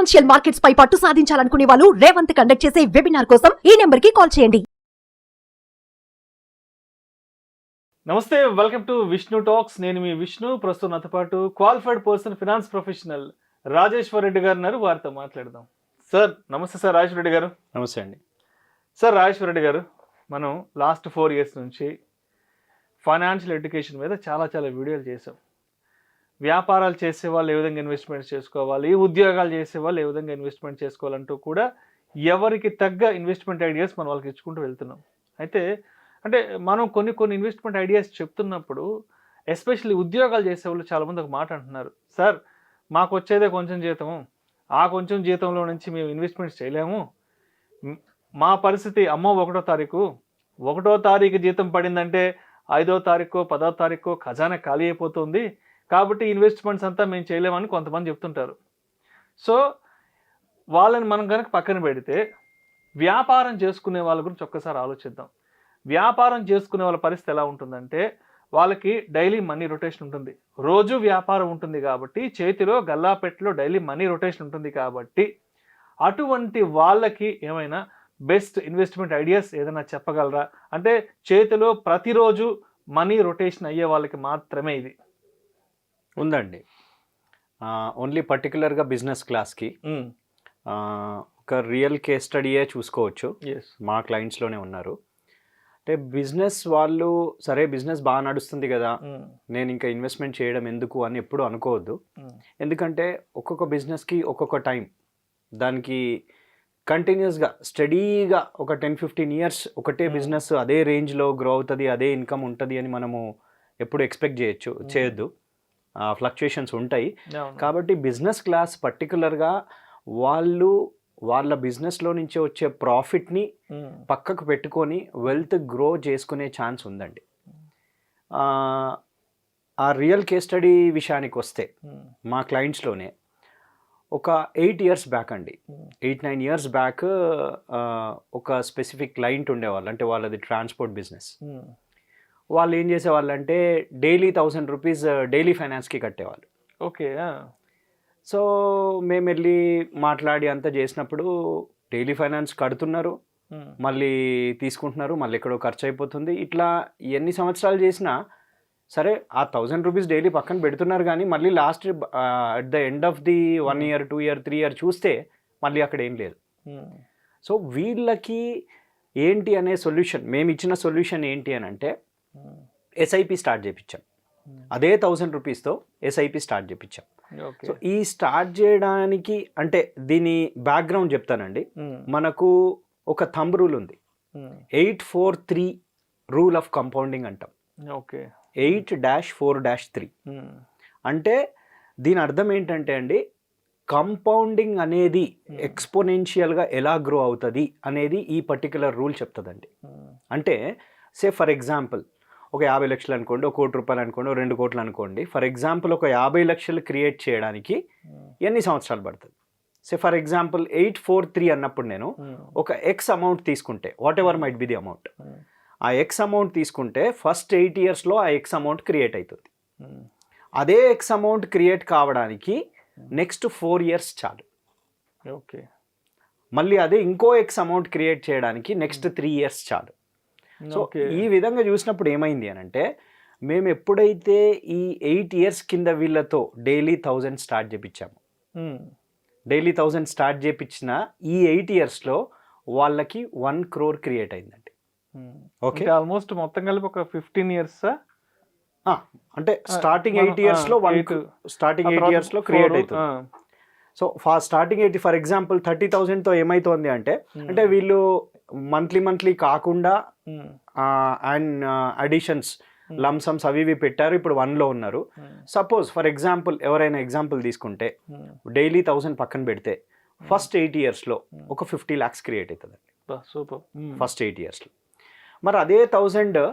Financial markets పై పట్టు సాధించాలనుకునే వాళ్ళు Revanth conduct చేసే వెబినార్ కోసం ఈ నెంబర్ కి కాల్ చేయండి. నమస్తే, వెల్కమ్ టు విష్ణు టాక్స్. నేను మీ విష్ణు. ప్రస్తుతం నాతో పాటు qualified person, finance professional Rajeshwar Reddy గారు ఉన్నారు. వారితో మాట్లాడదాం. సార్ నమస్తే. సార్ రాజేశ్వర్ రెడ్డి గారు. నమస్తే అండి. సార్ రాజేశ్వర్ రెడ్డి గారు, మనం లాస్ట్ 4 years నుంచి ఫైనాన్షియల్ ఎడ్యుకేషన్ మీద చాలా వీడియోలు చేసాం. వ్యాపారాలు చేసే వాళ్ళు ఏ విధంగా ఇన్వెస్ట్మెంట్ చేసుకోవాలి, ఉద్యోగాలు చేసే వాళ్ళు ఏ విధంగా ఇన్వెస్ట్మెంట్ చేసుకోవాలంటూ కూడా ఎవరికి తగ్గ ఇన్వెస్ట్మెంట్ ఐడియాస్ మనం వాళ్ళకి ఇచ్చుకుంటూ వెళ్తున్నాం. అయితే అంటే మనం కొన్ని ఇన్వెస్ట్మెంట్ ఐడియాస్ చెప్తున్నప్పుడు ఎస్పెషల్లీ ఉద్యోగాలు చేసేవాళ్ళు చాలామంది ఒక మాట అంటున్నారు, సార్ మాకు వచ్చేదే కొంచెం జీతము, ఆ కొంచెం జీతంలో నుంచి మేము ఇన్వెస్ట్మెంట్స్ చేయలేము, మా పరిస్థితి అమ్మో 1వ తారీఖు జీతం పడిందంటే 5వ తారీఖు 10వ తారీఖు ఖజానా ఖాళీ అయిపోతుంది, కాబట్టి ఇన్వెస్ట్మెంట్స్ అంతా మేము చేయలేమని కొంతమంది చెప్తుంటారు. సో వాళ్ళని మనం కనుక పక్కన పెడితే వ్యాపారం చేసుకునే వాళ్ళ గురించి ఒక్కసారి ఆలోచిద్దాం. వ్యాపారం చేసుకునే వాళ్ళ పరిస్థితి ఎలా ఉంటుందంటే, వాళ్ళకి డైలీ మనీ రొటేషన్ ఉంటుంది, రోజు వ్యాపారం ఉంటుంది కాబట్టి, చేతిలో గల్లాపెట్టలో డైలీ మనీ రొటేషన్ ఉంటుంది కాబట్టి, అటువంటి వాళ్ళకి ఏమైనా బెస్ట్ ఇన్వెస్ట్మెంట్ ఐడియాస్ ఏదైనా చెప్పగలరా? అంటే చేతిలో ప్రతిరోజు మనీ రొటేషన్ అయ్యే వాళ్ళకి మాత్రమే ఇది ఉందండి. ఓన్లీ పర్టికులర్గా బిజినెస్ క్లాస్కి ఒక రియల్ కేస్ స్టడీయే చూసుకోవచ్చు. మా క్లయింట్స్లోనే ఉన్నారు. అంటే బిజినెస్ వాళ్ళు సరే బిజినెస్ బాగా నడుస్తుంది కదా, నేను ఇంకా ఇన్వెస్ట్మెంట్ చేయడం ఎందుకు అని ఎప్పుడు అనుకోవద్దు. ఎందుకంటే ఒక్కొక్క బిజినెస్కి ఒక్కొక్క టైం, దానికి కంటిన్యూస్గా స్టడీగా ఒక 10-15 years ఒకటే బిజినెస్ అదే రేంజ్లో గ్రో అవుతుంది, అదే ఇన్కమ్ ఉంటుంది అని మనము ఎప్పుడు ఎక్స్పెక్ట్ చేయొద్దు. ఫ్లక్చుయేషన్స్ ఉంటాయి. కాబట్టి బిజినెస్ క్లాస్ పర్టికులర్గా వాళ్ళ బిజినెస్లో నుంచి వచ్చే ప్రాఫిట్ని పక్కకు పెట్టుకొని వెల్త్ గ్రో చేసుకునే ఛాన్స్ ఉందండి. ఆ రియల్ కేస్ స్టడీ విషయానికి వస్తే మా క్లయింట్స్లోనే ఒక 8 years బ్యాక్ అండి, 8-9 years బ్యాక్ ఒక స్పెసిఫిక్ క్లయింట్ ఉండేవాళ్ళు. అంటే వాళ్ళది ట్రాన్స్పోర్ట్ బిజినెస్. వాళ్ళు ఏం చేసేవాళ్ళు అంటే డైలీ 1000 rupees డైలీ ఫైనాన్స్కి కట్టేవాళ్ళు. ఓకే. సో మేము వెళ్ళి మాట్లాడి అంతా చేసినప్పుడు డైలీ ఫైనాన్స్ కడుతున్నారు, మళ్ళీ తీసుకుంటున్నారు, మళ్ళీ ఎక్కడో ఖర్చు అయిపోతుంది. ఇట్లా ఎన్ని సంవత్సరాలు చేసినా సరే ఆ 1000 rupees డైలీ పక్కన పెడుతున్నారు, కానీ మళ్ళీ last at the end of the 1 year 2 year 3 year చూస్తే మళ్ళీ అక్కడ ఏం లేదు. సో వీళ్ళకి ఏంటి అనే సొల్యూషన్, మేము ఇచ్చిన సొల్యూషన్ ఏంటి అని అంటే ఎస్ఐపి స్టార్ట్ చేయించాం. అదే 1000 rupeesతో ఎస్ఐపి స్టార్ట్ చేయించాం. సో ఈ స్టార్ట్ చేయడానికి అంటే దీని బ్యాక్గ్రౌండ్ చెప్తానండి. మనకు ఒక థంబ్ రూల్ ఉంది, 8-4-3 రూల్ ఆఫ్ కంపౌండింగ్ అంటాం. ఓకే. 8-4-3 అంటే దీని అర్థం ఏంటంటే అండి, కంపౌండింగ్ అనేది ఎక్స్పోనెన్షియల్గా ఎలా గ్రో అవుతుంది అనేది ఈ పర్టికులర్ రూల్ చెప్తుందండి. అంటే ఫర్ ఎగ్జాంపుల్ ఒక 50 లక్షలు అనుకోండి, 1 కోటి రూపాయలు అనుకోండి, 2 కోట్లు అనుకోండి. ఫర్ ఎగ్జాంపుల్ ఒక 50 లక్షలు క్రియేట్ చేయడానికి ఎన్ని సంవత్సరాలు పడుతుంది? ఫర్ ఎగ్జాంపుల్ 8-4-3 అన్నప్పుడు నేను ఒక ఎక్స్ అమౌంట్ తీసుకుంటే, what ever might be the amount, ఆ ఎక్స్ అమౌంట్ తీసుకుంటే ఫస్ట్ 8 yearsలో ఆ ఎక్స్ అమౌంట్ క్రియేట్ అవుతుంది. అదే ఎక్స్ అమౌంట్ క్రియేట్ కావడానికి నెక్స్ట్ 4 years చాలు. ఓకే. మళ్ళీ అదే ఇంకో ఎక్స్ అమౌంట్ క్రియేట్ చేయడానికి నెక్స్ట్ 3 years చాలు. సో ఈ విధంగా చూసినప్పుడు ఏమైంది అని అంటే, మేము ఎప్పుడైతే ఈ 8 years కింద వీళ్ళతో డైలీ 1000 స్టార్ట్ చేయించాము, డైలీ 1000 స్టార్ట్ చేయించిన ఈ 8 yearsలో వాళ్ళకి 1 crore క్రియేట్ అయిందండి. ఓకే. ఆల్మోస్ట్ మొత్తం కలిపి ఒక 15 years. అంటే స్టార్టింగ్ 8 yearsలో స్టార్టింగ్ 8 yearsలో క్రియేట్ అవుతుంది. సో స్టార్టింగ్ 8, ఫర్ ఎగ్జాంపుల్ 30,000తో ఏమవుతుంది అంటే, అంటే వీళ్ళు మంత్లీ కాకుండా అండ్ అడిషన్స్ లంసమ్స్ అవి ఇవి పెట్టారు, ఇప్పుడు 1లో ఉన్నారు. సపోజ్ ఫర్ ఎగ్జాంపుల్ ఎవరైనా ఎగ్జాంపుల్ తీసుకుంటే డైలీ 1000 పక్కన పెడితే ఫస్ట్ 8 yearsలో ఒక 50 lakhs క్రియేట్ అవుతుందండి. సూపర్. ఫస్ట్ 8 yearsలో. మరి అదే 1000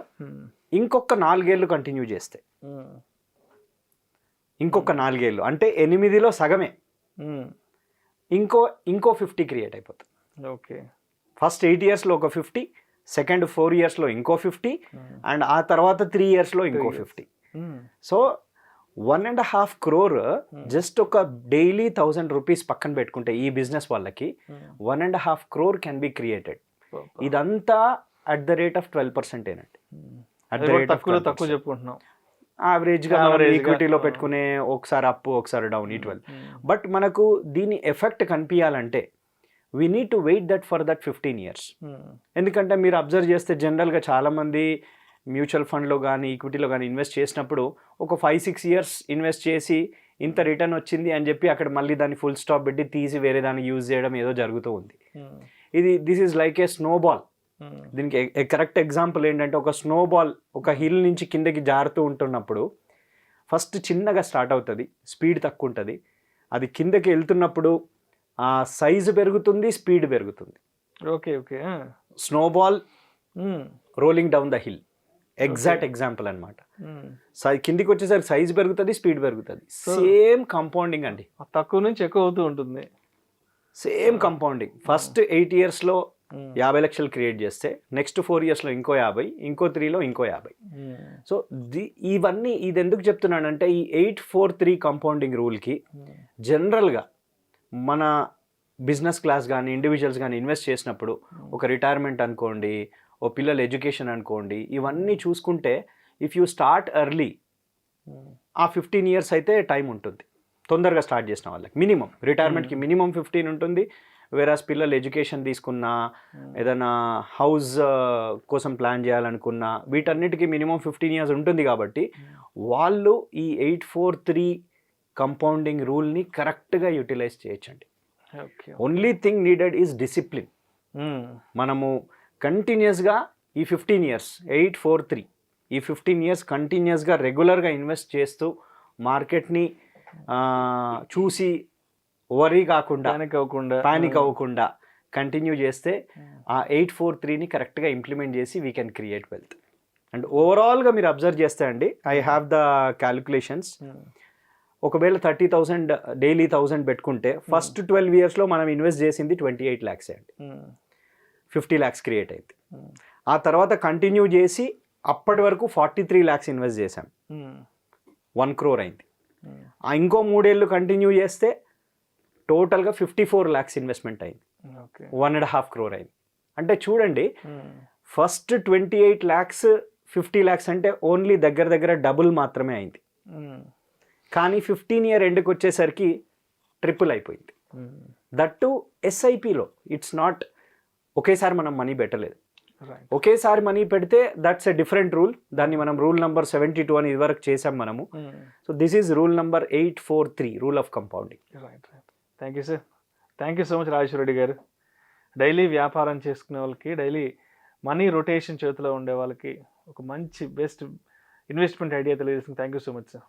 ఇంకొక 4 ఏళ్ళు కంటిన్యూ చేస్తే, ఇంకొక 4 ఏళ్ళు అంటే 8లో సగమే, ఇంకో 50 క్రియేట్ అయిపోతుంది. ఓకే. ఫస్ట్ 8 yearsలో ఒక 50, సెకండ్ 4 yearsలో ఇంకో 50, అండ్ ఆ తర్వాత 3 yearsలో ఇంకో 50. సో 1.5 crore జస్ట్ ఒక డైలీ 1000 రూపీస్ పక్కన పెట్టుకుంటే ఈ బిజినెస్ వాళ్ళకి 1.5 crore కెన్ బి క్రియేటెడ్. ఇదంతా అట్ ద రేట్ ఆఫ్ 12% ఏనండి. అట్ ద రేట్ ఆఫ్ తక్కువ చెప్పుకుంటున్నాం. యావరేజ్గా ఈక్విటీలో పెట్టుకునే ఒకసారి అప్ ఒకసారి డౌన్ ఈ 12. బట్ మనకు దీని ఎఫెక్ట్ కనిపించాలంటే we need to wait that for that 15 years. ఎందుకంటే మీరు అబ్జర్వ్ చేస్తే జనరల్గా చాలామంది మ్యూచువల్ ఫండ్లో కానీ ఈక్విటీలో కానీ ఇన్వెస్ట్ చేసినప్పుడు ఒక 5-6 years ఇన్వెస్ట్ చేసి ఇంత రిటర్న్ వచ్చింది అని చెప్పి అక్కడ మళ్ళీ దాన్ని ఫుల్ స్టాప్ పెట్టి తీసి వేరే దాన్ని యూజ్ చేయడం ఏదో జరుగుతూ ఉంది. This is like A snow ball. దీనికి కరెక్ట్ ఎగ్జాంపుల్ ఏంటంటే ఒక స్నో బాల్ ఒక హిల్ నుంచి కిందకి జారుతూ ఉంటున్నప్పుడు ఫస్ట్ చిన్నగా స్టార్ట్ అవుతుంది, స్పీడ్ తక్కువ ఉంటుంది. అది కిందకి వెళ్తున్నప్పుడు ఆ సైజు పెరుగుతుంది, స్పీడ్ పెరుగుతుంది. Okay okay. Snow ball rolling down the hill exact example అనమాట. కిందికి వచ్చేసరికి సైజ్ పెరుగుతుంది, స్పీడ్ పెరుగుతుంది. సేమ్ కంపౌండింగ్ అండి. తక్కువ నుంచి ఎక్కువ అవుతూ ఉంటుంది. Same compounding. ఫస్ట్ 8 yearsలో 50 లక్షలు క్రియేట్ చేస్తే నెక్స్ట్ 4 yearsలో ఇంకో 50, ఇంకో 3లో ఇంకో 50. సో ఇవన్నీ ఇది ఎందుకు చెప్తున్నానంటే ఈ 8-4-3 కంపౌండింగ్ రూల్కి జనరల్గా మన బిజినెస్ క్లాస్ కానీ ఇండివిజువల్స్ కానీ ఇన్వెస్ట్ చేసినప్పుడు ఒక రిటైర్మెంట్ అనుకోండి, ఓ పిల్లల ఎడ్యుకేషన్ అనుకోండి, ఇవన్నీ చూసుకుంటే ఇఫ్ యూ స్టార్ట్ ఎర్లీ ఆ 15 years అయితే టైం ఉంటుంది. తొందరగా స్టార్ట్ చేసిన వాళ్ళకి మినిమం రిటైర్మెంట్కి మినిమం 15 ఉంటుంది. వేరాస్ పిల్లలు ఎడ్యుకేషన్ తీసుకున్నా, ఏదైనా హౌస్ కోసం ప్లాన్ చేయాలనుకున్నా, వీటన్నిటికీ మినిమం 15 years ఉంటుంది. కాబట్టి వాళ్ళు ఈ 8-4-3 కంపౌండింగ్ రూల్ని కరెక్ట్గా యూటిలైజ్ చేయొచ్చండి. Only thing needed is discipline. మనము కంటిన్యూస్గా ఈ 15 years 8-4-3 ఈ 15 years కంటిన్యూస్గా రెగ్యులర్గా ఇన్వెస్ట్ చేస్తూ మార్కెట్ని చూసి వరీ కాకుండా పానిక్ అవ్వకుండా కంటిన్యూ చేస్తే ఆ 8-4-3ని కరెక్ట్గా ఇంప్లిమెంట్ చేసి we can create wealth. And ఓవరాల్గా మీరు అబ్జర్వ్ చేస్తే అండి, ఐ హ్యావ్ ద క్యాలిక్యులేషన్స్. ఒకవేళ 30,000 డైలీ 1000 పెట్టుకుంటే ఫస్ట్ 12 yearsలో మనం ఇన్వెస్ట్ చేసింది 28 lakhs అండి. 50 lakhs క్రియేట్ అయింది. ఆ తర్వాత కంటిన్యూ చేసి అప్పటి వరకు 43 lakhs ఇన్వెస్ట్ చేశాం, 1 crore అయింది. ఇంకో 3 ఏళ్ళు కంటిన్యూ చేస్తే టోటల్గా 54 lakhs ఇన్వెస్ట్మెంట్ అయింది, 1.5 crore అయింది. అంటే చూడండి, ఫస్ట్ 28 lakhs 50 lakhs అంటే ఓన్లీ దగ్గర డబుల్ మాత్రమే అయింది. కానీ 15 year ఎండ్కి వచ్చేసరికి ట్రిపుల్ అయిపోయింది. దట్టు ఎస్ఐపిలో. ఇట్స్ నాట్ ఒకేసారి మనం మనీ పెట్టలేదు. ఒకేసారి మనీ పెడితే దట్స్ ఎ డిఫరెంట్ రూల్. దాన్ని మనం రూల్ నెంబర్ 72 అని ఇదివరకు చేసాం మనము. So this is rule number 8-4-3 rule of compounding. Thank you sir. Thank you so much Rajeshwara Reddy గారు. డైలీ వ్యాపారం చేసుకునే వాళ్ళకి, డైలీ మనీ రొటేషన్ చేతిలో ఉండే వాళ్ళకి ఒక మంచి బెస్ట్ ఇన్వెస్ట్మెంట్ ఐడియా తెలియజేస్తుంది. Thank you so much sir.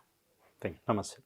Thank you. నమస్తే.